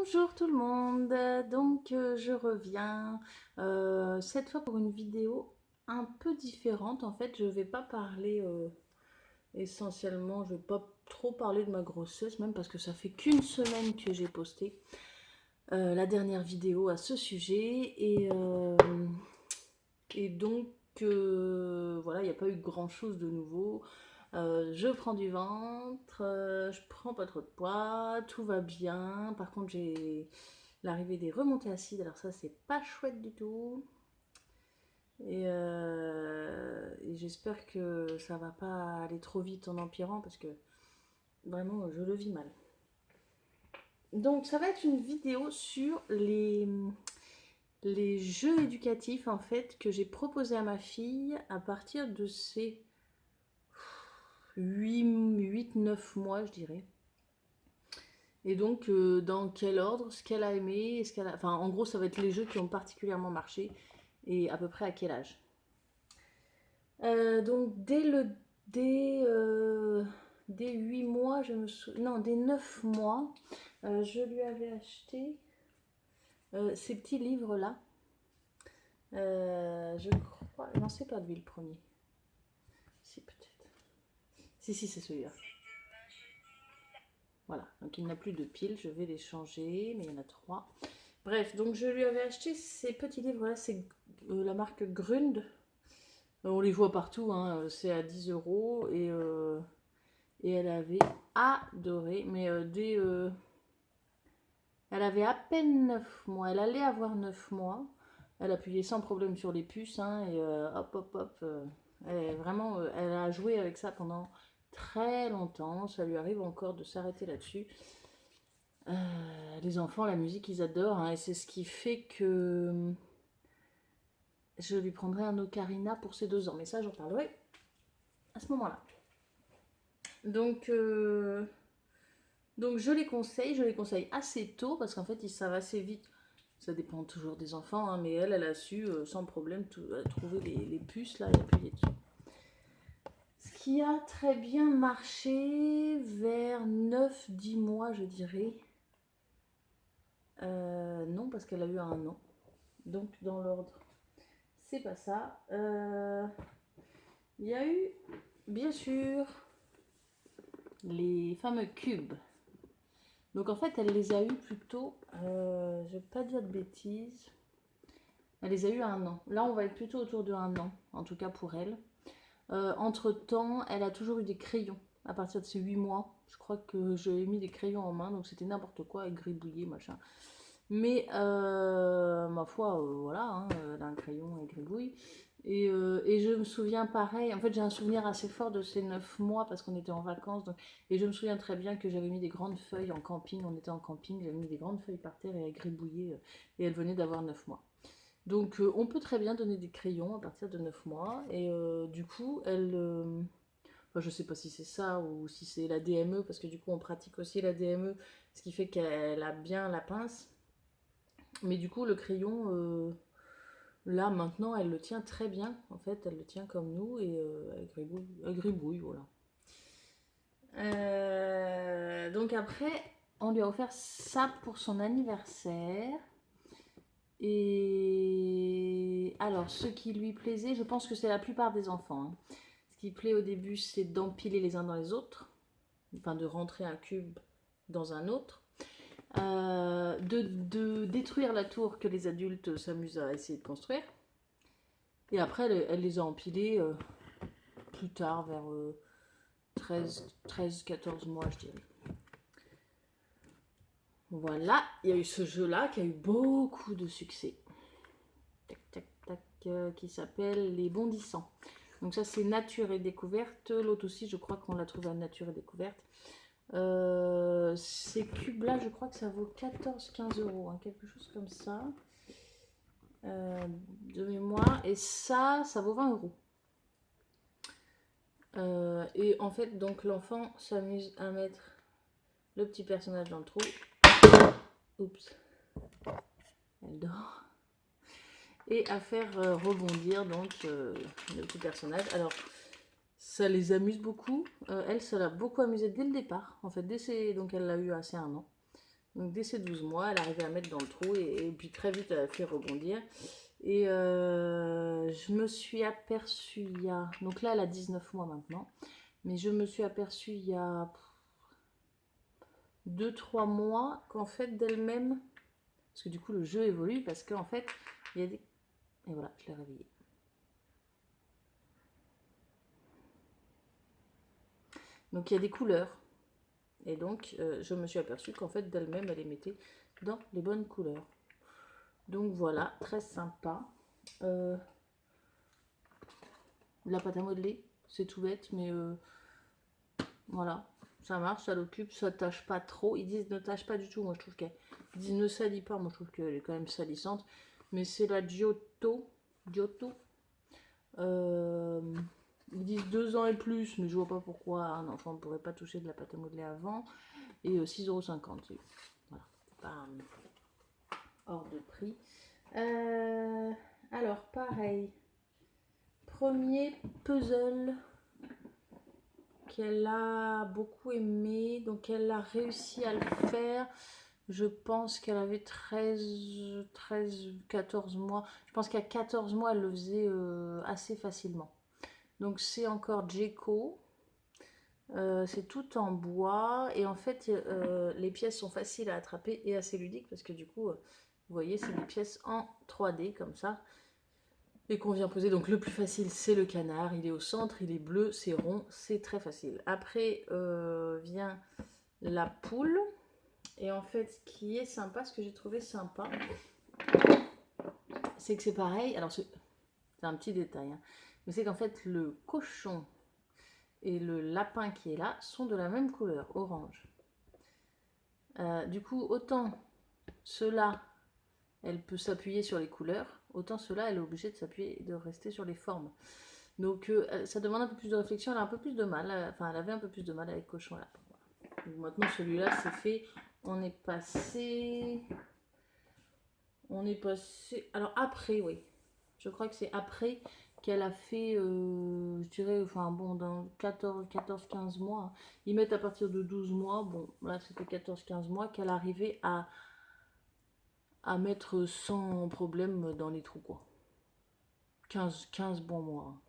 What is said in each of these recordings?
Bonjour tout le monde, je reviens cette fois pour une vidéo un peu différente. En fait, je vais pas parler essentiellement, je vais pas trop parler de ma grossesse, même parce que ça fait qu'une semaine que j'ai posté la dernière vidéo à ce sujet. Et voilà, il n'y a pas eu grand chose de nouveau. Je prends du ventre, je prends pas trop de poids, tout va bien. Par contre, j'ai l'arrivée des remontées acides, alors ça, c'est pas chouette du tout. Et j'espère que ça va pas aller trop vite en empirant parce que vraiment, je le vis mal. Donc, ça va être une vidéo sur les jeux éducatifs en fait que j'ai proposé à ma fille à partir de ses 8-9 mois, je dirais. Et donc, dans quel ordre, ce qu'elle a aimé, ce qu'elle a... Enfin, en gros, ça va être les jeux qui ont particulièrement marché et à peu près à quel âge. Donc, dès 8 mois, je me souviens... Non, dès 9 mois, je lui avais acheté ces petits livres-là. Je crois... Non, c'est pas lui le premier. Si, peut-être. Si, c'est celui-là. Voilà, donc il n'a plus de piles, je vais les changer, mais il y en a 3. Bref, donc je lui avais acheté ces petits livres-là, c'est la marque Grund. On les voit partout, hein, c'est à 10 euros et elle avait adoré, mais elle avait à peine 9 mois, elle allait avoir 9 mois. Elle appuyait sans problème sur les puces, hein, et hop, hop, hop. Elle a joué avec ça pendant très longtemps. Ça lui arrive encore de s'arrêter là-dessus. Les enfants, la musique, ils adorent, hein, et c'est ce qui fait que je lui prendrai un ocarina pour ses 2 ans. Mais ça, j'en parlerai à ce moment-là. Donc, je les conseille assez tôt parce qu'en fait, ils savent assez vite. Ça dépend toujours des enfants, hein, mais elle a su sans problème trouver les puces là et appuyer dessus. Ce qui a très bien marché vers 9-10 mois, je dirais. Non, parce qu'elle a eu un an. Donc, dans l'ordre, c'est pas ça. Il y a eu, bien sûr, les fameux cubes. Donc en fait, elle les a eu plutôt, je vais pas dire de bêtises, elle les a eu à 1 an. Là, on va être plutôt autour de 1 an, en tout cas pour elle. Entre-temps, elle a toujours eu des crayons à partir de ses 8 mois. Je crois que j'ai mis des crayons en main, donc c'était n'importe quoi, avec gribouillé, machin. Mais ma foi, voilà, hein, elle a un crayon et gribouille. Et je me souviens pareil, en fait j'ai un souvenir assez fort de ces 9 mois parce qu'on était en vacances. Et je me souviens très bien que j'avais mis des grandes feuilles en camping, on était en camping, j'avais mis des grandes feuilles par terre et elle gribouillait et elle venait d'avoir 9 mois. Donc on peut très bien donner des crayons à partir de 9 mois et du coup elle... enfin, je sais pas si c'est ça ou si c'est la DME parce que du coup on pratique aussi la DME, ce qui fait qu'elle a bien la pince. Mais du coup le crayon... là, maintenant, elle le tient très bien. En fait, elle le tient comme nous et elle gribouille, voilà. Donc après, on lui a offert ça pour son anniversaire. Et alors, ce qui lui plaisait, je pense que c'est la plupart des enfants, hein. Ce qui plaît au début, c'est d'empiler les uns dans les autres. Enfin, de rentrer un cube dans un autre. De détruire la tour que les adultes s'amusent à essayer de construire. Et après, elle les a empilés plus tard, vers 13-14 mois, je dirais. Voilà, il y a eu ce jeu-là qui a eu beaucoup de succès. Tac, tac, tac, qui s'appelle Les Bondissants. Donc ça, c'est Nature et Découverte. L'autre aussi, je crois qu'on l'a trouvé à Nature et Découverte. Ces cubes-là, je crois que ça vaut 14-15 euros, hein, quelque chose comme ça. De mémoire. Et ça vaut 20 euros. Et en fait, donc l'enfant s'amuse à mettre le petit personnage dans le trou. Oups. Elle dort. Et à faire rebondir donc le petit personnage. Alors, ça les amuse beaucoup. Elle, ça l'a beaucoup amusé dès le départ. En fait, donc elle l'a eu assez 1 an. Donc dès ses 12 mois, elle arrivait à mettre dans le trou et puis très vite, elle a fait rebondir. Et je me suis aperçue il y a... Donc là, elle a 19 mois maintenant. Mais je me suis aperçue il y a 2-3 mois qu'en fait d'elle-même... Parce que du coup, le jeu évolue parce qu'en fait, il y a des... Et voilà, je l'ai réveillée. Donc il y a des couleurs. Et donc, je me suis aperçue qu'en fait, d'elle-même, elle les mettait dans les bonnes couleurs. Donc voilà, très sympa. La pâte à modeler, c'est tout bête, mais voilà, ça marche, ça l'occupe, ça tâche pas trop. Ils disent ne tâche pas du tout, moi je trouve qu'elle... Ils disent ne salit pas, moi je trouve qu'elle est quand même salissante. Mais c'est la Giotto. Giotto. Ils disent 2 ans et plus, mais je vois pas pourquoi un enfant ne pourrait pas toucher de la pâte à modeler avant. Et 6,50 €. Voilà, pas hors de prix. Alors, pareil. Premier puzzle qu'elle a beaucoup aimé. Donc, elle a réussi à le faire. Je pense qu'elle avait 14 mois. Je pense qu'à 14 mois, elle le faisait assez facilement. Donc, c'est encore Djeco. C'est tout en bois. Et en fait, les pièces sont faciles à attraper et assez ludiques parce que du coup, vous voyez, c'est des pièces en 3D comme ça. Et qu'on vient poser. Donc le plus facile, c'est le canard. Il est au centre, il est bleu, c'est rond, c'est très facile. Après vient la poule. Et en fait, ce qui est sympa, ce que j'ai trouvé sympa, c'est que c'est pareil. Alors c'est un petit détail, hein, mais c'est qu'en fait, le cochon et le lapin qui est là sont de la même couleur, orange. Du coup, autant ceux-là, elle peut s'appuyer sur les couleurs, autant ceux-là, elle est obligée de s'appuyer, de rester sur les formes. Donc ça demande un peu plus de réflexion, elle a un peu plus de mal, enfin elle avait un peu plus de mal avec cochon là. Donc maintenant celui-là c'est fait, on est passé, alors après oui, je crois que c'est après qu'elle a fait, je dirais, enfin bon, dans 14-15 mois, ils mettent à partir de 12 mois, bon là c'était 14-15 mois, qu'elle arrivait à mettre sans problème dans les trous quoi. 15 bons mois.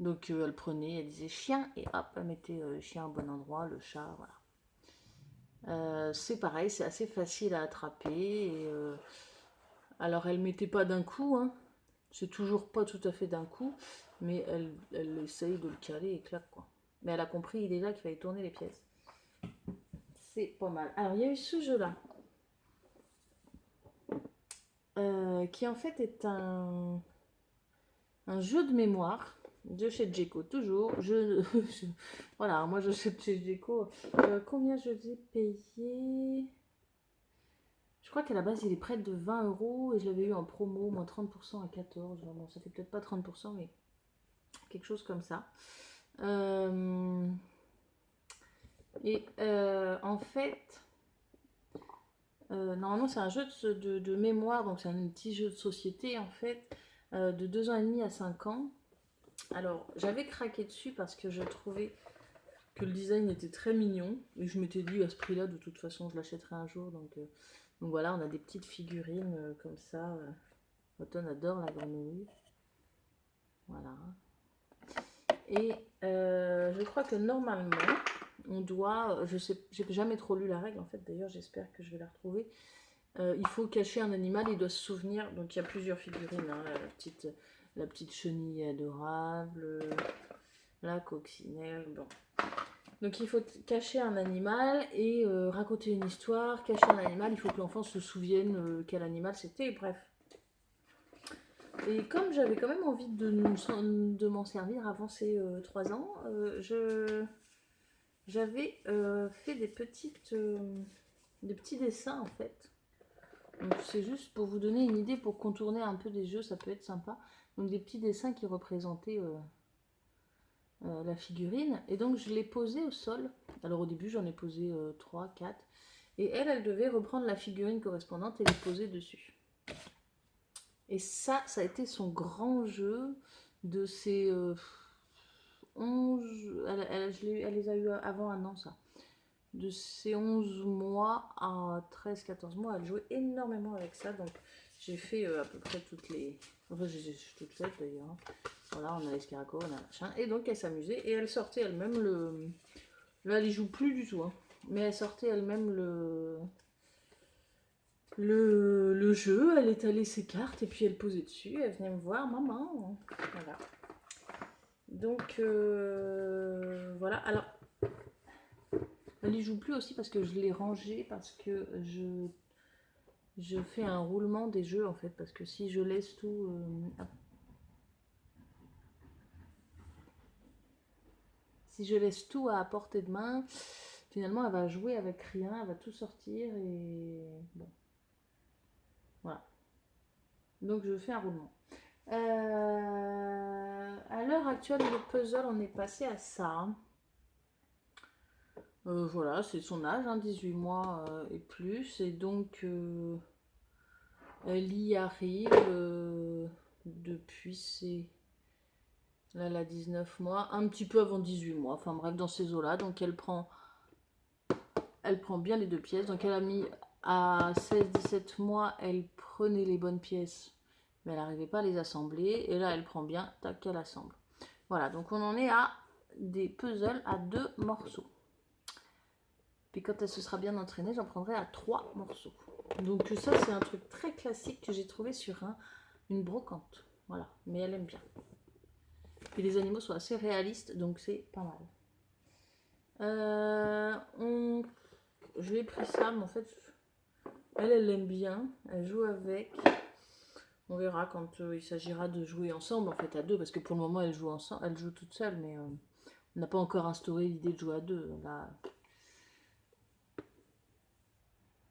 Donc elle prenait, elle disait chien et hop, elle mettait le chien au bon endroit, le chat, voilà. C'est pareil, c'est assez facile à attraper. Et, alors elle mettait pas d'un coup, hein. C'est toujours pas tout à fait d'un coup, mais elle essaye de le caler et claque quoi. Mais elle a compris déjà qu'il fallait tourner les pièces. C'est pas mal. Alors il y a eu ce jeu-là, qui en fait est un jeu de mémoire. De chez Djeco, toujours. Voilà, moi je sais de chez Djeco. Combien je l'ai payé? Je crois qu'à la base il est près de 20 € et je l'avais eu en promo, moins 30% à 14. Bon, ça fait peut-être pas 30%, mais quelque chose comme ça. En fait, normalement c'est un jeu de mémoire, donc c'est un petit jeu de société en fait, de 2 ans et demi à 5 ans. Alors, j'avais craqué dessus parce que je trouvais que le design était très mignon. Et je m'étais dit, à ce prix-là, de toute façon, je l'achèterai un jour. Donc voilà, on a des petites figurines comme ça. Automne adore la grenouille. Voilà. Et je crois que normalement, on doit... Je sais, j'ai jamais trop lu la règle, en fait. D'ailleurs, j'espère que je vais la retrouver. Il faut cacher un animal, il doit se souvenir. Donc, il y a plusieurs figurines. Hein, la petite chenille adorable, la coccinelle, bon. Donc il faut cacher un animal et raconter une histoire, cacher un animal, il faut que l'enfant se souvienne quel animal c'était, bref. Et comme j'avais quand même envie de m'en servir avant ces 3 ans, j'avais fait des petits dessins en fait. Donc c'est juste pour vous donner une idée, pour contourner un peu des jeux, ça peut être sympa. Donc des petits dessins qui représentaient la figurine. Et donc je l'ai posée au sol. Alors au début j'en ai posé 3, 4. Et elle devait reprendre la figurine correspondante et les poser dessus. Et ça a été son grand jeu de ces 11... Elle les a eu avant un an ça. de ses 11 mois à 13-14 mois, elle jouait énormément avec ça. Donc j'ai fait à peu près toutes les... Enfin, j'ai toutes faites d'ailleurs. Voilà, on a l'escargot, on a machin. Et donc elle s'amusait et elle sortait elle-même le... Là, elle y joue plus du tout. Hein. Mais elle sortait elle-même le jeu. Elle étalait ses cartes et puis elle posait dessus. Elle venait me voir, maman. Voilà. Donc voilà. Alors, elle y joue plus aussi parce que je l'ai rangé, parce que je fais un roulement des jeux en fait. Parce que si je laisse tout... si je laisse tout à portée de main, finalement elle va jouer avec rien, elle va tout sortir et bon. Voilà. Donc je fais un roulement. À l'heure actuelle, le puzzle, on est passé à ça. Voilà, c'est son âge, hein, 18 mois et plus. Et donc, elle y arrive depuis ses... Là, elle a 19 mois, un petit peu avant 18 mois. Enfin bref, dans ces eaux-là. Donc, elle prend bien les deux pièces. Donc, elle a mis à 16-17 mois, elle prenait les bonnes pièces, mais elle n'arrivait pas à les assembler. Et là, elle prend bien, tac, elle assemble. Voilà, donc on en est à des puzzles à 2 morceaux. Puis quand elle se sera bien entraînée, j'en prendrai à 3 morceaux. Donc ça, c'est un truc très classique que j'ai trouvé sur une brocante. Voilà, mais elle aime bien. Et les animaux sont assez réalistes, donc c'est pas mal. Je lui ai pris ça, mais en fait, elle aime bien. Elle joue avec. On verra quand il s'agira de jouer ensemble, en fait, à 2, parce que pour le moment, elle joue ensemble, elle joue toute seule, mais on n'a pas encore instauré l'idée de jouer à 2. Là.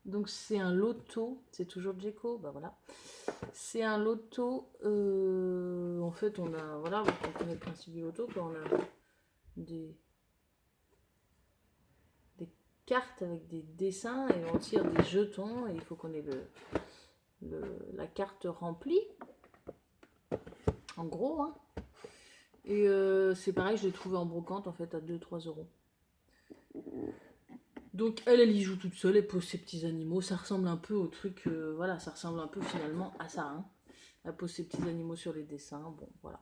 Donc c'est un loto, c'est toujours Djeko, bah voilà. C'est un loto, en fait on a, voilà, vous comprenez le principe du loto, quand on a des cartes avec des dessins et on tire des jetons et il faut qu'on ait la carte remplie, en gros. Hein. Et c'est pareil, je l'ai trouvé en brocante en fait à 2-3 euros. Donc elle y joue toute seule, elle pose ses petits animaux, ça ressemble un peu au truc, voilà, ça ressemble un peu finalement à ça. Hein. Elle pose ses petits animaux sur les dessins, bon voilà.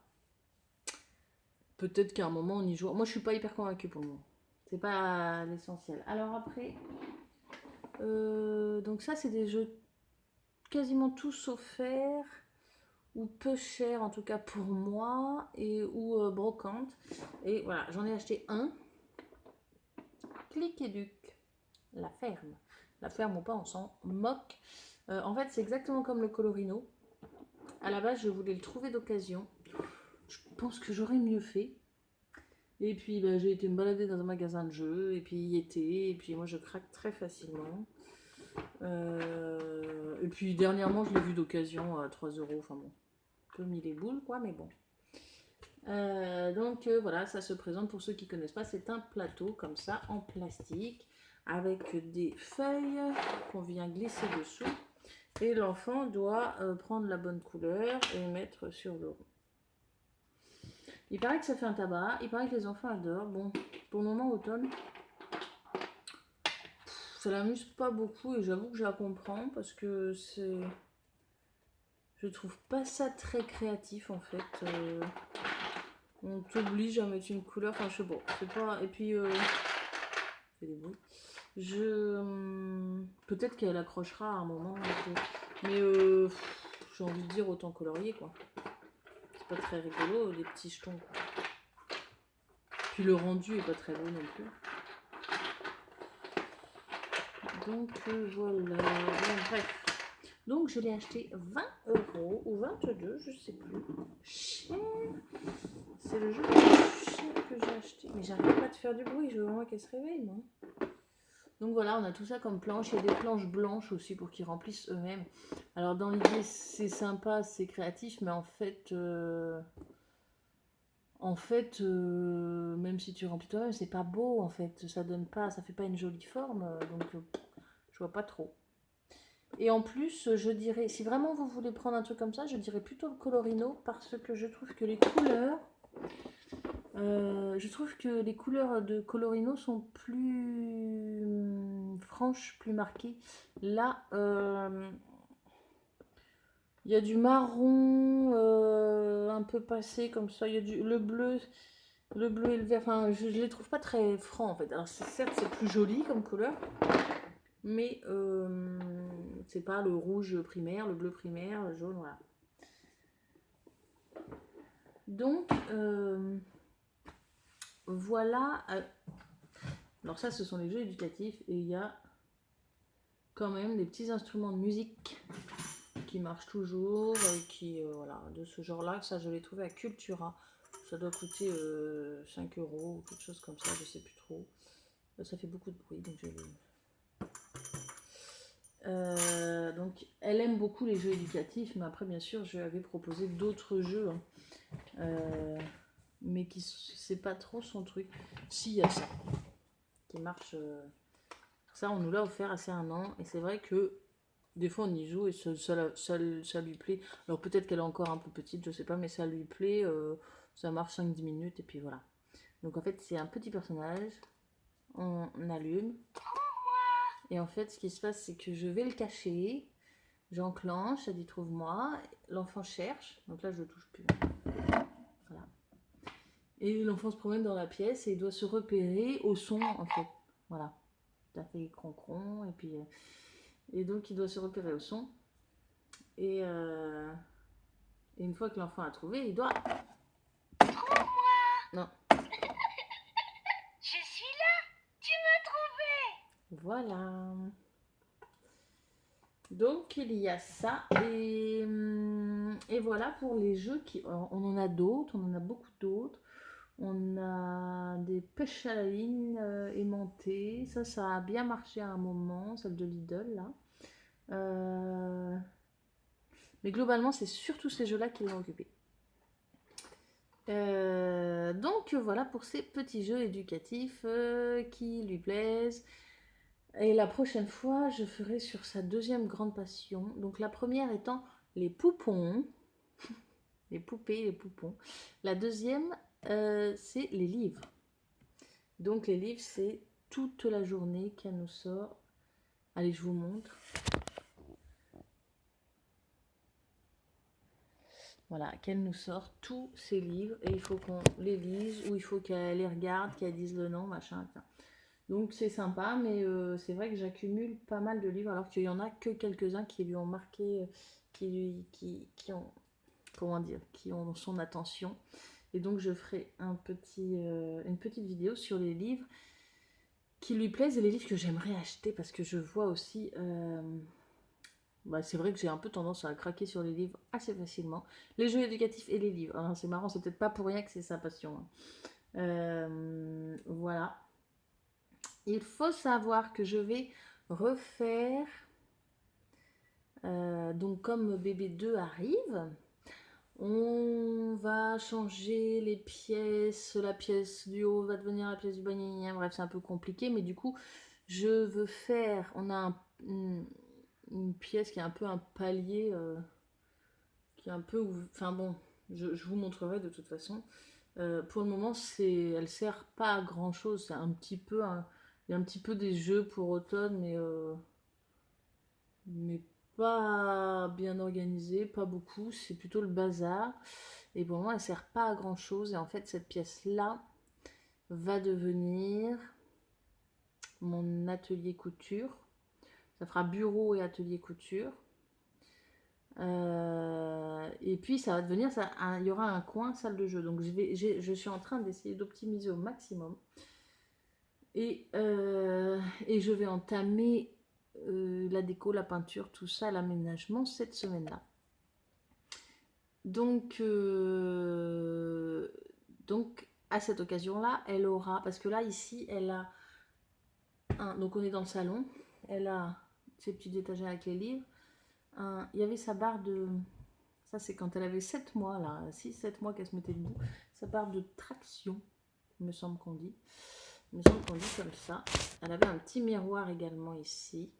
Peut-être qu'à un moment on y joue. Moi je suis pas hyper convaincue pour le moment. C'est pas l'essentiel. Alors après, donc ça c'est des jeux quasiment tous offerts, ou peu chers en tout cas pour moi, et ou brocante. Et voilà, j'en ai acheté un. Clic et Duc. La ferme. La ferme ou pas, on s'en moque. En fait, c'est exactement comme le Colorino. À la base, je voulais le trouver d'occasion. Je pense que j'aurais mieux fait. Et puis, bah, j'ai été me balader dans un magasin de jeux. Et puis, il y était. Et puis, moi, je craque très facilement. Et puis, dernièrement, je l'ai vu d'occasion à 3 euros. Enfin bon, un peu mis les boules, quoi, mais bon. Donc, voilà, ça se présente pour ceux qui ne connaissent pas. C'est un plateau comme ça, en plastique, avec des feuilles qu'on vient glisser dessous. Et l'enfant doit prendre la bonne couleur et mettre sur le rond. Il paraît que ça fait un tabac, il paraît que les enfants adorent. Bon, pour le moment, automne, ça l'amuse pas beaucoup et j'avoue que je la comprends parce que c'est... Je trouve pas ça très créatif en fait. On t'oblige à mettre une couleur, enfin je sais pas, c'est pas... Et puis... fait des bruits. Peut-être qu'elle accrochera à un moment, mais j'ai envie de dire autant colorier quoi. C'est pas très rigolo les petits jetons quoi. Puis le rendu est pas très beau non plus. Donc voilà. Bon, bref. Donc je l'ai acheté 20 euros ou 22, je sais plus. Cher. C'est le jeu le plus cher que j'ai acheté. Mais j'arrive pas de faire du bruit, je veux vraiment qu'elle se réveille moi. Donc voilà, on a tout ça comme planche. Il y a des planches blanches aussi pour qu'ils remplissent eux-mêmes. Alors dans l'idée, c'est sympa, c'est créatif, mais en fait, même si tu remplis toi-même, c'est pas beau en fait. Ça donne pas, ça fait pas une jolie forme. Donc je vois pas trop. Et en plus, je dirais, si vraiment vous voulez prendre un truc comme ça, je dirais plutôt le Colorino parce que je trouve que les couleurs Je trouve que les couleurs de Colorino sont plus franches, plus marquées. Là, il y a du marron un peu passé comme ça. Il y a le bleu et le vert. Enfin, je les trouve pas très francs en fait. Alors certes, c'est plus joli comme couleur, mais c'est pas le rouge primaire, le bleu primaire, le jaune, voilà. Donc voilà. Alors ça, ce sont les jeux éducatifs et il y a quand même des petits instruments de musique qui marchent toujours et qui, voilà, de ce genre-là. Ça, je l'ai trouvé à Cultura. Ça doit coûter 5 euros ou quelque chose comme ça, je sais plus trop. Ça fait beaucoup de bruit, donc je vais... donc elle aime beaucoup les jeux éducatifs, mais après bien sûr je lui avais proposé d'autres jeux, hein. Mais qui c'est pas trop son truc. Si, il y a ça qui marche. Ça on nous l'a offert à ses 1 an et c'est vrai que des fois on y joue et ça lui plaît. Alors peut-être qu'elle est encore un peu petite, je sais pas, mais ça lui plaît. Ça marche 5-10 minutes et puis voilà. Donc en fait c'est un petit personnage, on allume. Et en fait, ce qui se passe, c'est que je vais le cacher. J'enclenche, ça dit trouve-moi. L'enfant cherche. Donc là, je ne touche plus. Voilà. Et l'enfant se promène dans la pièce et il doit se repérer au son, en fait. Voilà. Ça fait cron-cron. Et donc, il doit se repérer au son. Et une fois que l'enfant a trouvé, il doit... Trouve-moi! Non. Je suis là! Tu m'as trouvé! Voilà. Donc il y a ça et voilà pour les jeux qui on en a d'autres, on en a beaucoup d'autres. On a des pêches à la ligne aimantées, ça a bien marché à un moment, celle de Lidl là. Mais globalement c'est surtout ces jeux-là qui l'ont occupé. Donc voilà pour ces petits jeux éducatifs qui lui plaisent. Et la prochaine fois, je ferai sur sa deuxième grande passion. Donc la première étant les poupons, les poupées, les poupons. La deuxième, c'est les livres. Donc les livres, c'est toute la journée qu'elle nous sort. Allez, je vous montre. Voilà, qu'elle nous sort tous ces livres et il faut qu'on les lise ou il faut qu'elle les regarde, qu'elle dise le nom, machin. Donc c'est sympa, mais c'est vrai que j'accumule pas mal de livres alors qu'il y en a que quelques-uns qui lui ont marqué, qui ont, comment dire, qui ont son attention. Et donc je ferai une petite vidéo sur les livres qui lui plaisent et les livres que j'aimerais acheter parce que je vois aussi... bah, c'est vrai que j'ai un peu tendance à craquer sur les livres assez facilement. Les jeux éducatifs et les livres. Alors, c'est marrant, c'est peut-être pas pour rien que c'est sa passion, hein. Voilà. Il faut savoir que je vais refaire, donc comme bébé 2 arrive, on va changer les pièces, la pièce du haut va devenir la pièce du bas, bref c'est un peu compliqué, mais du coup je veux faire, on a une pièce qui est un peu un palier, qui est un peu, enfin bon, je vous montrerai de toute façon. Pour le moment elle sert pas à grand chose, c'est un petit peu il y a un petit peu des jeux pour automne, mais pas bien organisé, pas beaucoup, c'est plutôt le bazar. Et pour moi, elle sert pas à grand chose. Et en fait, cette pièce-là va devenir mon atelier couture. Ça fera bureau et atelier couture. Et puis ça va devenir ça, il y aura un coin salle de jeu. Donc je suis en train d'essayer d'optimiser au maximum. Et je vais entamer la déco, la peinture, tout ça, l'aménagement cette semaine-là. Donc à cette occasion-là, elle aura, parce que là ici, elle a donc on est dans le salon, elle a ses petites étagères avec les livres. Il y avait sa barre de, ça c'est quand elle avait 7 mois là, 6-7 mois qu'elle se mettait debout, sa barre de traction, il me semble qu'on dit. Il me semble qu'on dit comme ça. Elle avait un petit miroir également ici.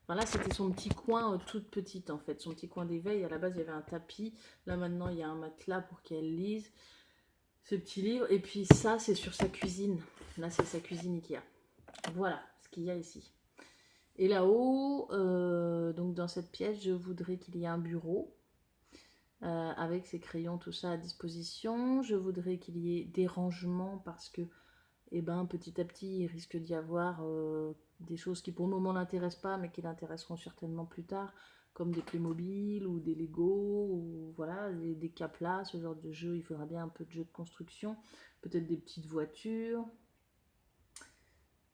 Enfin, là, c'était son petit coin toute petite en fait, son petit coin d'éveil. À la base, il y avait un tapis. Là, maintenant, il y a un matelas pour qu'elle lise. ce petit livre. Et puis ça, c'est sur sa cuisine. Là, c'est sa cuisine Ikea. Voilà ce qu'il y a ici. Et là-haut, donc dans cette pièce, je voudrais qu'il y ait un bureau avec ses crayons, tout ça à disposition. Je voudrais qu'il y ait des rangements parce que, eh ben, petit à petit, il risque d'y avoir des choses qui pour le moment l'intéressent pas, mais qui l'intéresseront certainement plus tard, comme des Playmobil ou des Lego, ou voilà, des Capla, ce genre de jeu. Il faudra bien un peu de jeu de construction, peut-être des petites voitures.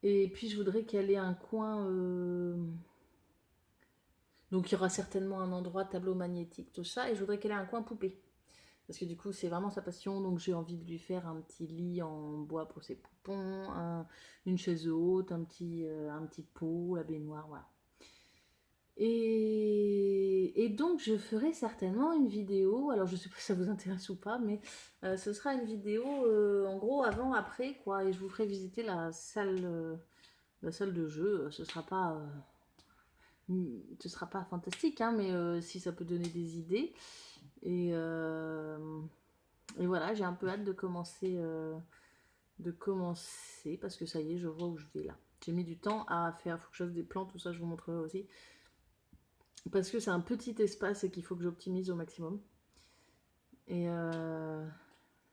Et puis je voudrais qu'elle ait un coin. Donc il y aura certainement un endroit tableau magnétique, tout ça. Et je voudrais qu'elle ait un coin poupée. Parce que du coup, c'est vraiment sa passion. Donc j'ai envie de lui faire un petit lit en bois pour ses poupons, une chaise haute, un petit pot, la baignoire, voilà. Et donc je ferai certainement une vidéo. Alors je sais pas si ça vous intéresse ou pas, mais ce sera une vidéo en gros avant, après, quoi. Et je vous ferai visiter la salle de jeu. Ce sera pas fantastique, hein, mais si ça peut donner des idées. Et, et voilà, j'ai un peu hâte de commencer parce que ça y est, je vois où je vais là. J'ai mis du temps à faire, faut que je fasse des plans, tout ça, je vous montrerai aussi. Parce que c'est un petit espace et qu'il faut que j'optimise au maximum. Et,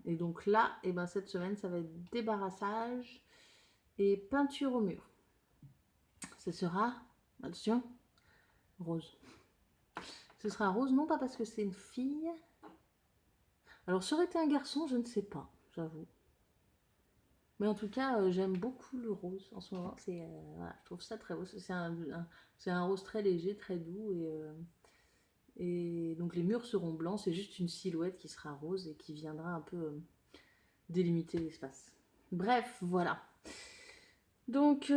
et donc là, et ben cette semaine, ça va être débarrassage et peinture au mur. Ce sera, attention, rose. Ce sera rose, non pas parce que c'est une fille. Alors, ça aurait été un garçon, je ne sais pas, j'avoue. Mais en tout cas, j'aime beaucoup le rose en ce moment. Voilà, je trouve ça très beau. C'est un rose très léger, très doux. Et donc, les murs seront blancs. C'est juste une silhouette qui sera rose et qui viendra un peu délimiter l'espace. Bref, voilà. Donc,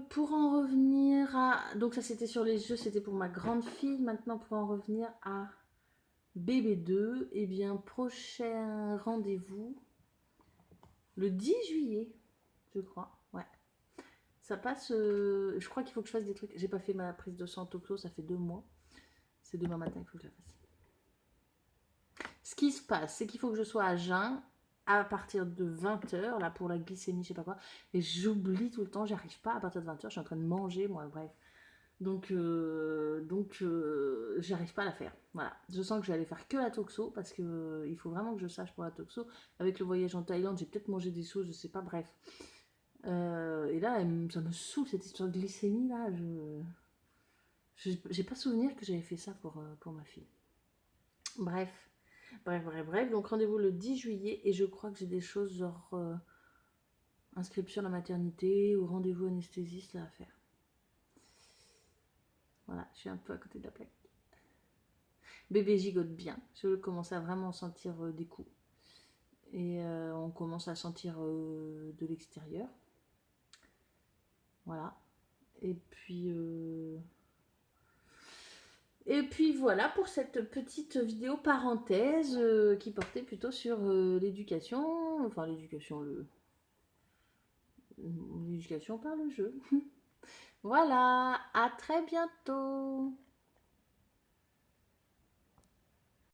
pour en revenir à... Donc, ça, c'était sur les jeux. C'était pour ma grande fille. Maintenant, pour en revenir à bébé 2, eh bien, prochain rendez-vous le 10 juillet, je crois. Ouais. Ça passe. Je crois qu'il faut que je fasse des trucs. J'ai pas fait ma prise de sang Toxo, ça fait 2 mois. C'est demain matin qu'il faut que je la fasse. Ce qui se passe, c'est qu'il faut que je sois à jeun à partir de 20h, là, pour la glycémie, je sais pas quoi. Et j'oublie tout le temps, j'arrive pas à partir de 20h, je suis en train de manger, moi, bref. Donc j'arrive pas à la faire. Voilà. Je sens que je vais aller faire que la Toxo parce que il faut vraiment que je sache pour la Toxo. Avec le voyage en Thaïlande, j'ai peut-être mangé des choses, je sais pas, bref. Et là, ça me saoule cette histoire de glycémie là. J'ai pas souvenir que j'avais fait ça pour ma fille. Bref. Donc rendez-vous le 10 juillet et je crois que j'ai des choses genre inscription à la maternité ou rendez-vous anesthésiste là à faire. Voilà, je suis un peu à côté de la plaque. Bébé gigote bien. Je commence à vraiment sentir des coups. Et on commence à sentir de l'extérieur. Voilà. Et puis voilà pour cette petite vidéo parenthèse qui portait plutôt sur l'éducation. Enfin l'éducation, l'éducation par le jeu. Voilà, à très bientôt.